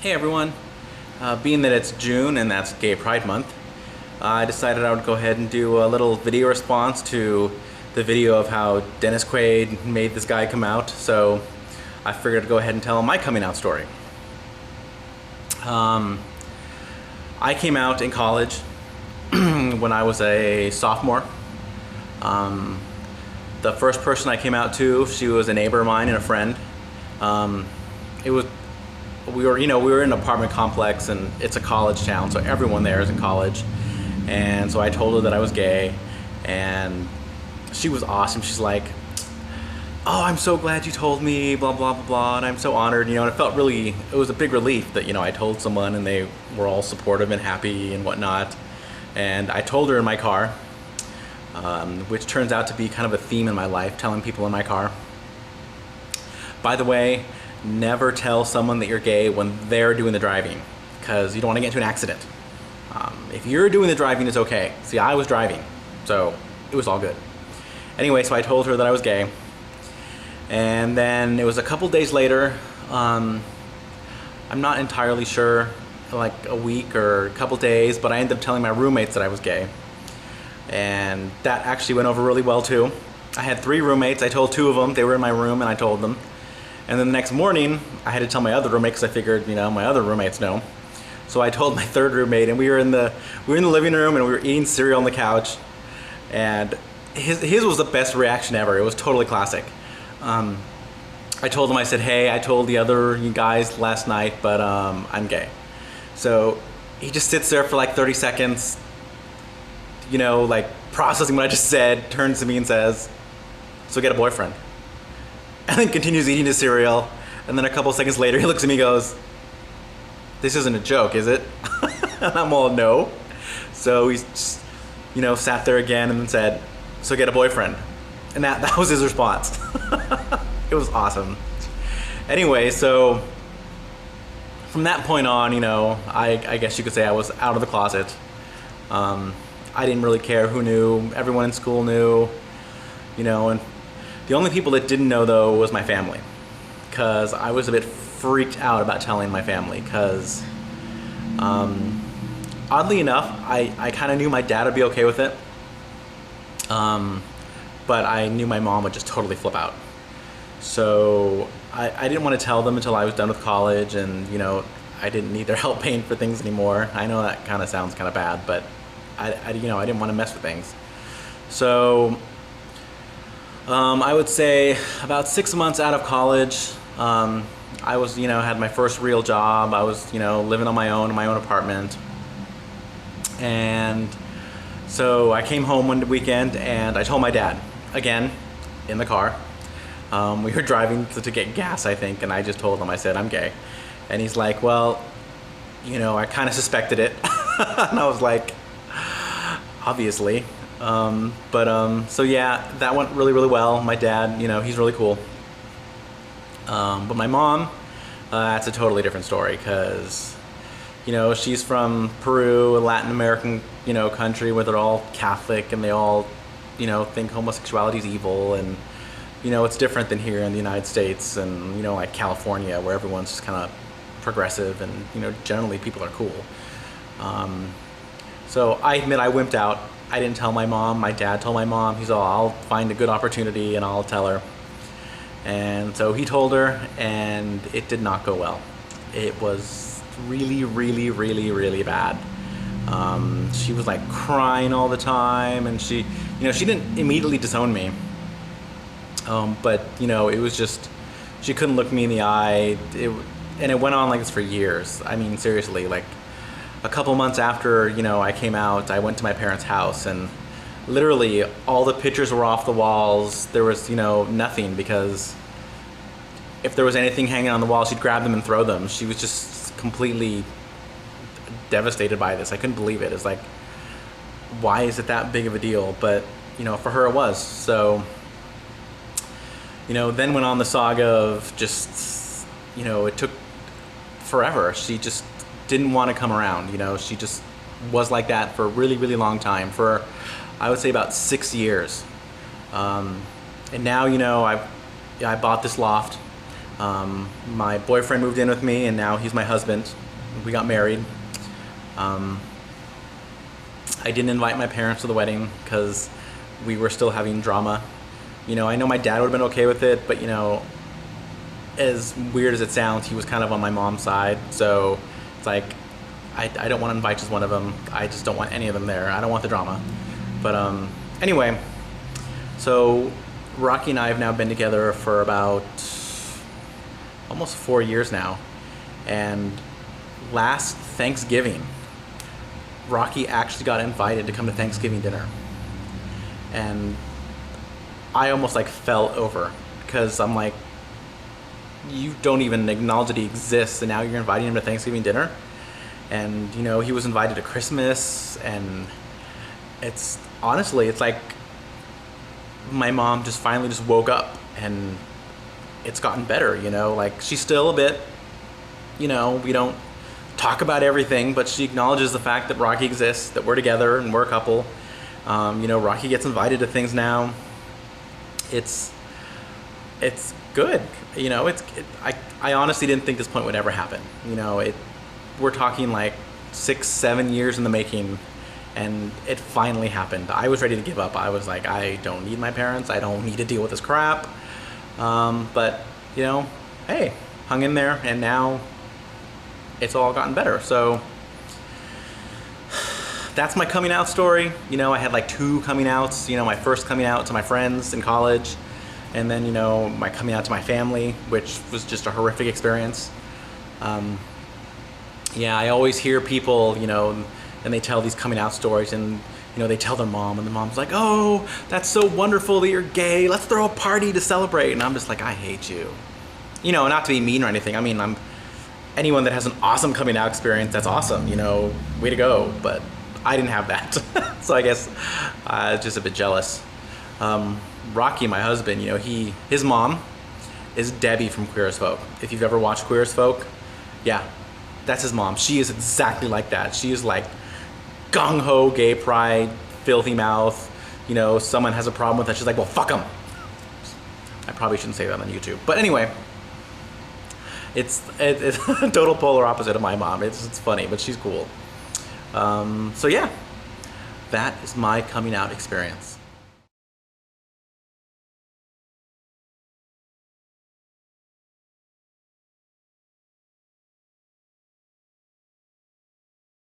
Hey everyone, being that it's June and that's Gay Pride Month, I decided I would go ahead and do a little video response to the video of how Dennis Quaid made this guy come out. So I figured I'd go ahead and tell my coming out story. I came out in college when I was a sophomore. The first person I came out to, she was a neighbor of mine and a friend. It was we were in an apartment complex, and it's a college town, so everyone there is in college. And so I told her that I was gay, and she was awesome. She's like, "Oh, I'm so glad you told me, blah blah blah blah," and I'm so honored, and it was a big relief that I told someone, and they were all supportive and happy and whatnot. And I told her in my car, which turns out to be kind of a theme in my life, telling people in my car. By the way, never tell someone that you're gay when they're doing the driving, because you don't want to get into an accident. If you're doing the driving, it's okay. See, I was driving, so it was all good. Anyway, so I told her that I was gay, and then it was a couple days later, I'm not entirely sure, like a week or a couple days, but I ended up telling my roommates that I was gay, and that actually went over really well too. I had 3 roommates. I told 2 of them. They were in my room, and I told them. And then the next morning, I had to tell my other roommate, because I figured, my other roommates know. So I told my 3rd roommate, and we were in the living room, and we were eating cereal on the couch. And his was the best reaction ever. It was totally classic. I told him, I said, "Hey, I told the other guys last night, but I'm gay." So he just sits there for like 30 seconds, like processing what I just said, turns to me and says, "So get a boyfriend." And then continues eating his cereal. And then a couple seconds later, he looks at me and goes, "This isn't a joke, is it?" And I'm all, "No." So he's just, sat there again and then said, "So get a boyfriend." And that was his response. It was awesome. Anyway, so from that point on, I guess you could say I was out of the closet. I didn't really care who knew. Everyone in school knew, and the only people that didn't know, though, was my family, because I was a bit freaked out about telling my family, because oddly enough, I kind of knew my dad would be okay with it, but I knew my mom would just totally flip out. So I didn't want to tell them until I was done with college, and I didn't need their help paying for things anymore. I know that kind of sounds kind of bad, but I didn't want to mess with things. So I would say about 6 months out of college, I was, had my first real job. I was, living on my own in my own apartment. And so I came home one weekend, and I told my dad, again, in the car. We were driving to get gas, I think, and I just told him, I said, "I'm gay." And he's like, "Well, I kind of suspected it." And I was like, "Obviously." So yeah, that went really, really well. My dad, he's really cool. But my mom, that's a totally different story, because, she's from Peru, a Latin American, country where they're all Catholic, and they all, think homosexuality is evil, and, it's different than here in the United States and, like California, where everyone's just kind of progressive, and, generally people are cool. So I admit I wimped out. I didn't tell my mom. My dad told my mom. He's all, "I'll find a good opportunity and I'll tell her." And so he told her, and it did not go well. It was really, really, really, really bad. She was like crying all the time, and she didn't immediately disown me. But it was just, she couldn't look me in the eye. And it went on like this for years. I mean, seriously, like a couple months after, I came out, I went to my parents' house, and literally all the pictures were off the walls. There was, nothing, because if there was anything hanging on the wall, she'd grab them and throw them. She was just completely devastated by this. I couldn't believe it. It's like, why is it that big of a deal? But, for her it was. So, then went on the saga of just, it took forever. She just didn't want to come around. She just was like that for a really, really long time, for I would say about 6 years. And now, I bought this loft. My boyfriend moved in with me, and now he's my husband. We got married. I didn't invite my parents to the wedding because we were still having drama. You know, I know my dad would have been okay with it, but you know, as weird as it sounds, he was kind of on my mom's side. So it's like, I don't want to invite just one of them. I just don't want any of them there. I don't want the drama. But anyway, so Rocky and I have now been together for about almost 4 years now. And last Thanksgiving, Rocky actually got invited to come to Thanksgiving dinner. And I almost like fell over because I'm like, you don't even acknowledge that he exists, and now you're inviting him to Thanksgiving dinner. And you know, he was invited to Christmas, and it's honestly, it's like my mom just finally just woke up, and it's gotten better. You know, like she's still a bit, you know, we don't talk about everything, but she acknowledges the fact that Rocky exists, that we're together and we're a couple. You know, Rocky gets invited to things now. It's good. You know, I honestly didn't think this point would ever happen. You know, we're talking like 6-7 years in the making, and it finally happened. I was ready to give up. I was like, I don't need my parents. I don't need to deal with this crap. But you know, hey, hung in there, and now it's all gotten better. So that's my coming out story. You know, I had like 2 coming outs. You know, my first coming out to my friends in college, and then, you know, my coming out to my family, which was just a horrific experience. Yeah, I always hear people, you know, and they tell these coming out stories, and you know, they tell their mom, and the mom's like, oh, that's so wonderful that you're gay. Let's throw a party to celebrate. And I'm just like, I hate you. You know, not to be mean or anything. I mean, anyone that has an awesome coming out experience, that's awesome. You know, way to go. But I didn't have that. So I guess just a bit jealous. Rocky, my husband, you know, his mom is Debbie from Queer as Folk. If you've ever watched Queer as Folk, yeah, that's his mom. She is exactly like that. She is like gung-ho, gay pride, filthy mouth. You know, someone has a problem with that, she's like, well, fuck them. I probably shouldn't say that on YouTube. But anyway, it's a total polar opposite of my mom. It's funny, but she's cool. So yeah, that is my coming out experience.